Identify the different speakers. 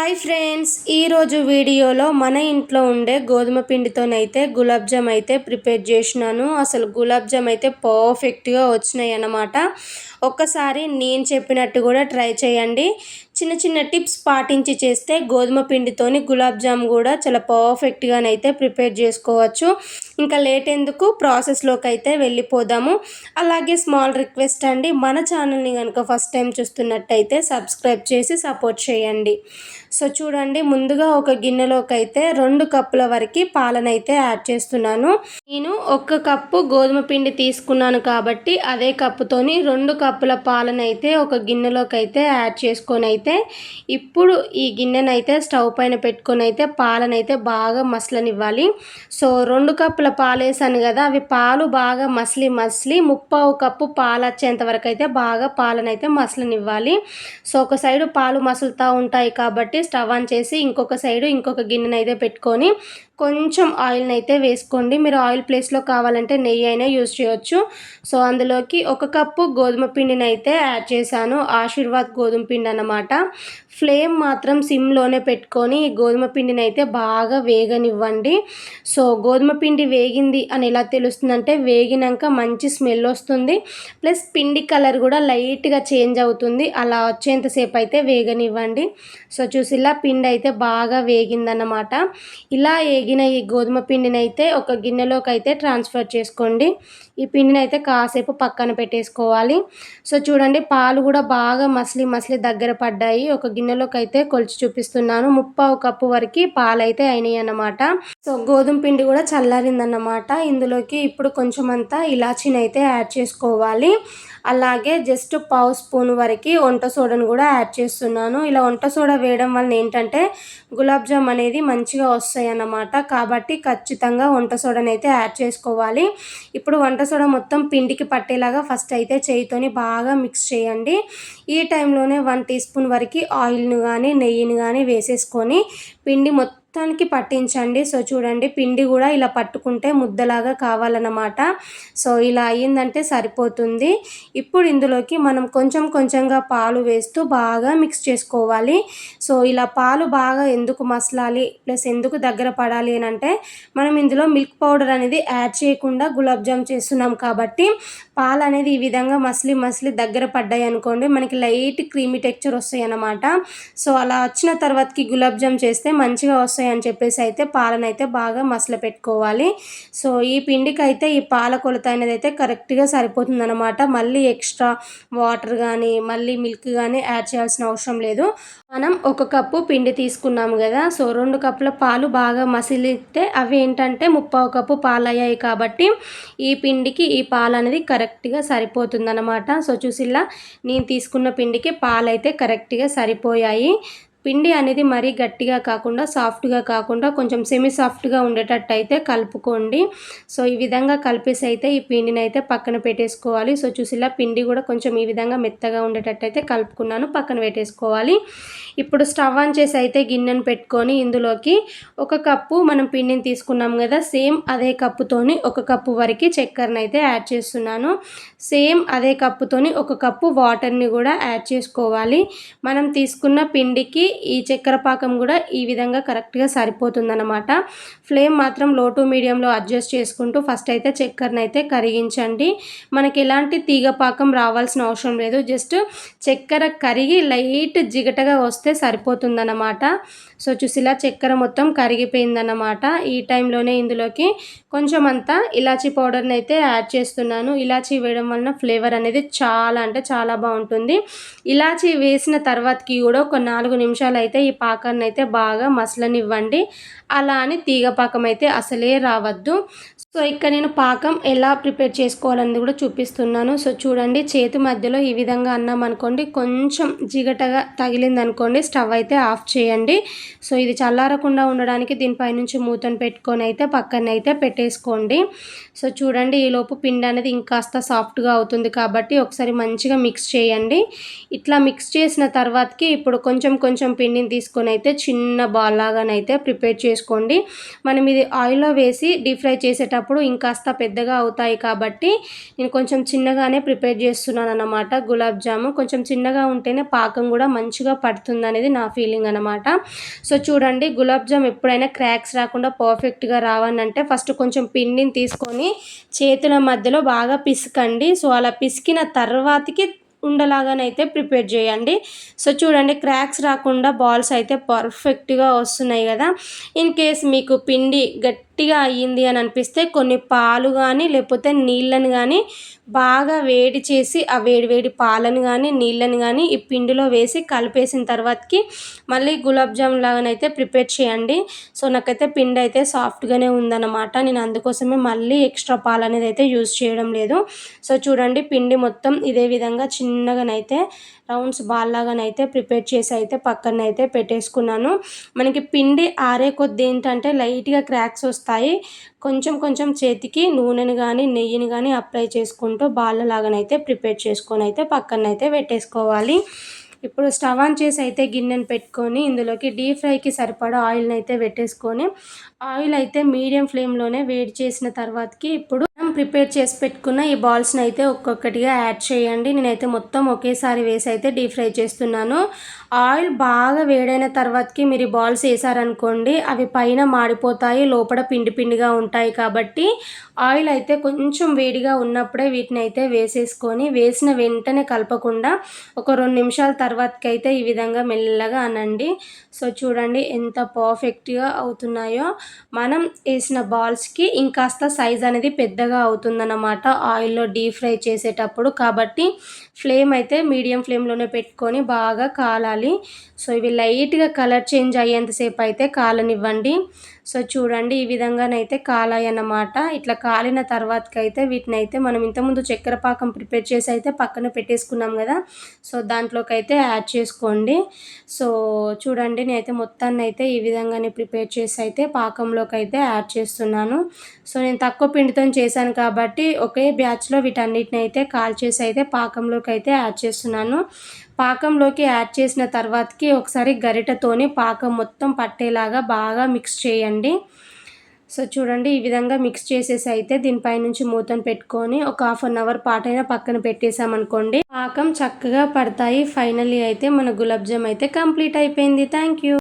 Speaker 1: Hi friends, ఈరోజు వీడియోలో మన ఇంట్లో ఉండే గోధుమ పిండితోనైతే గులాబ్ జామ్ అయితే ప్రిపేర్ చేసినాను. అసలు గులాబ్ జామ్ అయితే పర్ఫెక్ట్గా వచ్చినాయి అన్నమాట. ఒక్కసారి నేను చెప్పినట్టు కూడా ట్రై చేయండి. చిన్న చిన్న టిప్స్ పాటించి చేస్తే గోధుమ పిండితోని గులాబ్ జామ్ కూడా చాలా పర్ఫెక్ట్గానైతే ప్రిపేర్ చేసుకోవచ్చు. ఇంకా లేట్ ఎందుకు, ప్రాసెస్లోకి అయితే వెళ్ళిపోదాము. అలాగే స్మాల్ రిక్వెస్ట్ అండి, మన ఛానల్ని కనుక ఫస్ట్ టైం చూస్తున్నట్టయితే సబ్స్క్రైబ్ చేసి సపోర్ట్ చేయండి. సో చూడండి, ముందుగా ఒక గిన్నెలోకి అయితే 2 కప్పుల వరకు పాలనైతే యాడ్ చేస్తున్నాను. నేను 1 కప్పు గోధుమ పిండి తీసుకున్నాను కాబట్టి అదే కప్పుతోని 2 కప్పుల పాలనైతే ఒక గిన్నెలోకి అయితే యాడ్ చేసుకొని అయితే ఇప్పుడు ఈ గిన్నెనైతే స్టవ్ పైన పెట్టుకొని అయితే పాలనైతే బాగా మసలనివ్వాలి. సో 2 కప్పుల పాలు వేసాను కదా, అవి పాలు బాగా మసిలి 3/4 కప్పు పాలు వచ్చేంత వరకు అయితే బాగా పాలనైతే మసలనివ్వాలి. సో ఒక సైడు పాలు మసులుతూ ఉంటాయి కాబట్టి స్టవ్ ఆన్ చేసి ఇంకొక గిన్నెనైతే పెట్టుకొని కొంచెం ఆయిల్ని అయితే వేసుకోండి. మీరు ఆయిల్ ప్లేస్లో కావాలంటే నెయ్యి అయినా యూజ్ చేయొచ్చు. సో అందులోకి 1 కప్పు గోధుమ పిండిని అయితే యాడ్ చేశాను. ఆశీర్వాద్ గోధుమ పిండి అన్నమాట. ఫ్లేమ్ మాత్రం సిమ్లోనే పెట్టుకొని ఈ గోధుమ పిండిని అయితే బాగా వేగనివ్వండి. సో గోధుమ పిండి వేగింది అని ఎలా తెలుస్తుందంటే వేగినాక మంచి స్మెల్ వస్తుంది, ప్లస్ పిండి కలర్ కూడా లైట్గా చేంజ్ అవుతుంది. అలా వచ్చేంతసేపు అయితే వేగనివ్వండి. సో చూసిలా పిండి అయితే బాగా వేగిందన్నమాట. ఇలా వేగిన ఈ గోధుమ పిండిని అయితే ఒక గిన్నెలోకి అయితే ట్రాన్స్ఫర్ చేసుకోండి. ఈ పిండిని అయితే కాసేపు పక్కన పెట్టేసుకోవాలి. సో చూడండి, పాలు కూడా బాగా మసిలి దగ్గర పడ్డాయి. ఒక గిన్నెలోకి అయితే కొలిచి చూపిస్తున్నాను. 3/4 కప్పు వరకు పాలు అయితే అయినాయి అన్నమాట. సో గోధుమ పిండి కూడా చల్లారిందన్నమాట. ఇందులోకి ఇప్పుడు కొంచెం అంతా ఇలాచీని అయితే యాడ్ చేసుకోవాలి. అలాగే జస్ట్ 1/2 స్పూన్ వరకు వంట సోడాను కూడా యాడ్ చేస్తున్నాను. ఇలా వంట సోడా వేయడం వల్ల ఏంటంటే గులాబ్ జామ్ అనేది మంచిగా వస్తాయి అన్నమాట. కాబట్టి ఖచ్చితంగా వంట సోడాని అయితే యాడ్ చేసుకోవాలి. ఇప్పుడు వంట సోడా మొత్తం పిండికి పట్టేలాగా ఫస్ట్ అయితే చేయితోని బాగా మిక్స్ చేయండి. ఈ టైంలోనే 1 టీ స్పూన్ వరకు ఆయిల్ని కానీ నెయ్యిని కానీ వేసేసుకొని పిండి మొత్తానికి పట్టించండి. సో చూడండి, పిండి కూడా ఇలా పట్టుకుంటే ముద్దలాగా కావాలన్నమాట. సో ఇలా అయ్యిందంటే సరిపోతుంది. ఇప్పుడు ఇందులోకి మనం కొంచెంగా పాలు వేస్తూ బాగా మిక్స్ చేసుకోవాలి. సో ఇలా పాలు బాగా ఎందుకు మసలాలి ప్లస్ ఎందుకు దగ్గర పడాలి అని అంటే, మనం ఇందులో మిల్క్ పౌడర్ అనేది యాడ్ చేయకుండా గులాబ్ జామ్ చేస్తున్నాం కాబట్టి పాలు అనేది ఈ విధంగా మసిలి దగ్గర పడ్డాయి అనుకోండి, మనకి లైట్ క్రీమీ టెక్చర్ వస్తాయి అన్నమాట. సో అలా వచ్చిన తర్వాతకి గులాబ్ జామ్ చేస్తే మంచిగా వస్తాయి అని చెప్పేసి అయితే పాలనైతే బాగా మసల పెట్టుకోవాలి. సో ఈ పిండికి అయితే ఈ పాల కొలత అనేది అయితే కరెక్ట్గా సరిపోతుంది అనమాట. మళ్ళీ ఎక్స్ట్రా వాటర్ కానీ మళ్ళీ మిల్క్ కానీ యాడ్ చేయాల్సిన అవసరం లేదు. మనం 1 కప్పు పిండి తీసుకున్నాము కదా, సో 2 కప్పుల పాలు బాగా మసిలితే అవి ఏంటంటే 3/4 కప్పు పాలు అయ్యాయి కాబట్టి ఈ పిండికి ఈ పాలు అనేది కరెక్ట్గా సరిపోతుంది అనమాట. సో చూసిలా, నేను తీసుకున్న పిండికి పాలు అయితే కరెక్ట్గా సరిపోయాయి. పిండి అనేది మరీ గట్టిగా కాకుండా సాఫ్ట్గా కాకుండా కొంచెం సెమీ సాఫ్ట్గా ఉండేటట్టు అయితే కలుపుకోండి. సో ఈ విధంగా కలిపేసి అయితే ఈ పిండిని అయితే పక్కన పెట్టేసుకోవాలి. సో చూసిలా, పిండి కూడా కొంచెం ఈ విధంగా మెత్తగా ఉండేటట్టు అయితే కలుపుకున్నాను, పక్కన పెట్టేసుకోవాలి. ఇప్పుడు స్టవ్ ఆన్ చేసి అయితే గిన్నెను పెట్టుకొని ఇందులోకి 1 కప్పు మనం పిండిని తీసుకున్నాం కదా, సేమ్ అదే కప్పుతోని 1 కప్పు వరకు చక్కెరని అయితే యాడ్ చేస్తున్నాను. సేమ్ అదే కప్పుతోని 1 కప్పు వాటర్ని కూడా యాడ్ చేసుకోవాలి. మనం తీసుకున్న పిండికి ఈ చక్కెర పాకం కూడా ఈ విధంగా కరెక్ట్గా సరిపోతుందన్నమాట. ఫ్లేమ్ మాత్రం లో టు మీడియంలో అడ్జస్ట్ చేసుకుంటూ ఫస్ట్ అయితే చక్కెరని అయితే కరిగించండి. మనకి ఎలాంటి తీగ పాకం రావాల్సిన అవసరం లేదు, జస్ట్ చక్కెర కరిగి లైట్ జిగటగా వస్తే సరిపోతుందన్నమాట. సో చూసిలా, చక్కెర మొత్తం కరిగిపోయిందన్నమాట. ఈ టైంలోనే ఇందులోకి కొంచెం అంతా ఇలాచీ పౌడర్ని అయితే యాడ్ చేస్తున్నాను. ఇలాచీ వేయడం వలన ఫ్లేవర్ అనేది చాలా అంటే చాలా బాగుంటుంది. ఇలాచీ వేసిన తర్వాతకి కూడా ఒక 4 నిమిషాలు అయితే ఈ పాకాన్ని అయితే బాగా మసలనివ్వండి. అలా అని తీగ పాకం అయితే అసలే రావద్దు. సో ఇక్కడ నేను పాకం ఎలా ప్రిపేర్ చేసుకోవాలని కూడా చూపిస్తున్నాను. సో చూడండి, చేతి మధ్యలో ఈ విధంగా అన్నాం అనుకోండి, కొంచెం జిగటగా తగిలింది అనుకోండి, స్టవ్ అయితే ఆఫ్ చేయండి. సో ఇది చల్లారకుండా ఉండడానికి దీనిపై నుంచి మూతను పెట్టుకొని అయితే పక్కన అయితే పెట్టేసుకోండి. సో చూడండి, ఈలోపు పిండి అనేది ఇంకాస్త సాఫ్ట్గా అవుతుంది కాబట్టి ఒకసారి మంచిగా మిక్స్ చేయండి. ఇట్లా మిక్స్ చేసిన తర్వాతకి ఇప్పుడు కొంచెం పిండిని తీసుకొని అయితే చిన్న బాల్ లాగానైతే ప్రిపేర్ చేసుకోండి. మనం ఇది ఆయిల్లో వేసి డీప్ ఫ్రై చేసేటప్పుడు చేసేటప్పుడు ఇంకాస్త పెద్దగా అవుతాయి కాబట్టి నేను కొంచెం చిన్నగానే ప్రిపేర్ చేస్తున్నాను అన్నమాట. గులాబ్ జాము కొంచెం చిన్నగా ఉంటేనే పాకం కూడా మంచిగా పడుతుందనేది నా ఫీలింగ్ అనమాట. సో చూడండి, గులాబ్ జామ్ ఎప్పుడైనా క్రాక్స్ రాకుండా పర్ఫెక్ట్గా రావాలంటే ఫస్ట్ కొంచెం పిండిని తీసుకొని చేతుల మధ్యలో బాగా పిసకండి. సో అలా పిసికిన తర్వాతకి ఉండలాగానైతే ప్రిపేర్ చేయండి. సో చూడండి, క్రాక్స్ రాకుండా బాల్స్ అయితే పర్ఫెక్ట్గా వస్తున్నాయి కదా. ఇన్ కేస్ మీకు పిండి గట్టిగా అయ్యింది అని అనిపిస్తే కొన్ని పాలు కానీ లేకపోతే నీళ్ళని కానీ బాగా వేడి చేసి ఆ వేడి పాలను కానీ నీళ్ళని కానీ ఈ పిండిలో వేసి కలిపేసిన తర్వాతకి మళ్ళీ గులాబ్ జామ్ లాగానైతే ప్రిపేర్ చేయండి. సో నాకైతే పిండి అయితే సాఫ్ట్గానే ఉందన్నమాట. నేను అందుకోసమే మళ్ళీ ఎక్స్ట్రా పాలు అనేది అయితే యూజ్ చేయడం లేదు. సో చూడండి, పిండి మొత్తం ఇదే విధంగా చిన్నగానైతే రౌండ్స్ బాల్ లాగానైతే ప్రిపేర్ చేసి అయితే పక్కనైతే పెట్టేసుకున్నాను. మనకి పిండి ఆరే కొద్ది ఏంటంటే లైట్గా క్రాక్స్ వస్తాయి. కొంచెం చేతికి నూనెని కానీ నెయ్యిని కానీ అప్లై చేసుకుంటూ బాల్ లాగానైతే ప్రిపేర్ చేసుకొని అయితే పక్కనైతే పెట్టేసుకోవాలి. ఇప్పుడు స్టవ్ ఆన్ చేసి అయితే గిన్నెను పెట్టుకొని ఇందులోకి డీప్ ఫ్రైకి సరిపడా ఆయిల్ని అయితే పెట్టేసుకొని ఆయిల్ అయితే మీడియం ఫ్లేమ్లోనే వేడి చేసిన తర్వాతకి ఇప్పుడు మనం ప్రిపేర్ చేసి పెట్టుకున్న ఈ బాల్స్ని అయితే ఒక్కొక్కటిగా యాడ్ చేయండి. నేనైతే మొత్తం ఒకేసారి వేసి అయితే డీప్ ఫ్రై చేస్తున్నాను. ఆయిల్ బాగా వేడైన తర్వాతకి మీరు ఈ బాల్స్ వేసారనుకోండి, అవి పైన మాడిపోతాయి, లోపల పిండిగా ఉంటాయి. కాబట్టి ఆయిల్ అయితే కొంచెం వేడిగా ఉన్నప్పుడే వీటిని అయితే వేసేసుకొని వేసిన వెంటనే కలపకుండా ఒక 2 నిమిషాల తర్వాతకైతే ఈ విధంగా మెల్లగా అనండి. సో చూడండి ఎంత పర్ఫెక్ట్గా అవుతున్నాయో. మనం వేసిన బాల్స్కి ఇంకాస్త సైజ్ అనేది పెద్దగా అవుతుందన్నమాట ఆయిల్లో డీప్ ఫ్రై చేసేటప్పుడు. కాబట్టి ఫ్లేమ్ అయితే మీడియం ఫ్లేమ్లోనే పెట్టుకొని బాగా కాలాలి. సో ఇవి లైట్గా కలర్ చేంజ్ అయ్యేంతసేపు అయితే కాలనివ్వండి. సో చూడండి, ఈ విధంగానైతే కాలాయి అన్నమాట. ఇట్లా కాలిన తర్వాతకైతే వీటిని అయితే మనం ఇంతకుముందు చక్కెర పాకం ప్రిపేర్ చేసి అయితే పక్కన పెట్టేసుకున్నాం కదా. సో దాంట్లోకి అయితే యాడ్ చేసుకోండి. సో చూడండి, నేనైతే మొత్తాన్ని అయితే ఈ విధంగానే ప్రిపేర్ చేసి అయితే పాకంలోకి అయితే యాడ్ చేస్తున్నాను. సో నేను తక్కువ పిండితో చేశాను కాబట్టి ఒకే బ్యాచ్లో వీటన్నిటిని అయితే కాల్చేసి అయితే పాకంలోకి అయితే యాడ్ చేస్తున్నాను. పాకంలోకి యాడ్ చేసిన తర్వాతకి ఒకసారి గరిటెతోని పాకం మొత్తం పట్టేలాగా బాగా మిక్స్ చేయండి. సో చూడండి, ఈ విధంగా మిక్స్ చేసేసి అయితే దీనిపై నుంచి మూతను పెట్టుకొని ఒక 1/2 అవర్ పాటైనా పక్కన పెట్టేసామనుకోండి, పాకం చక్కగా పడతాయి. ఫైనల్లీ అయితే మన గులాబ్ జామ్ అయితే కంప్లీట్ అయిపోయింది. Thank you.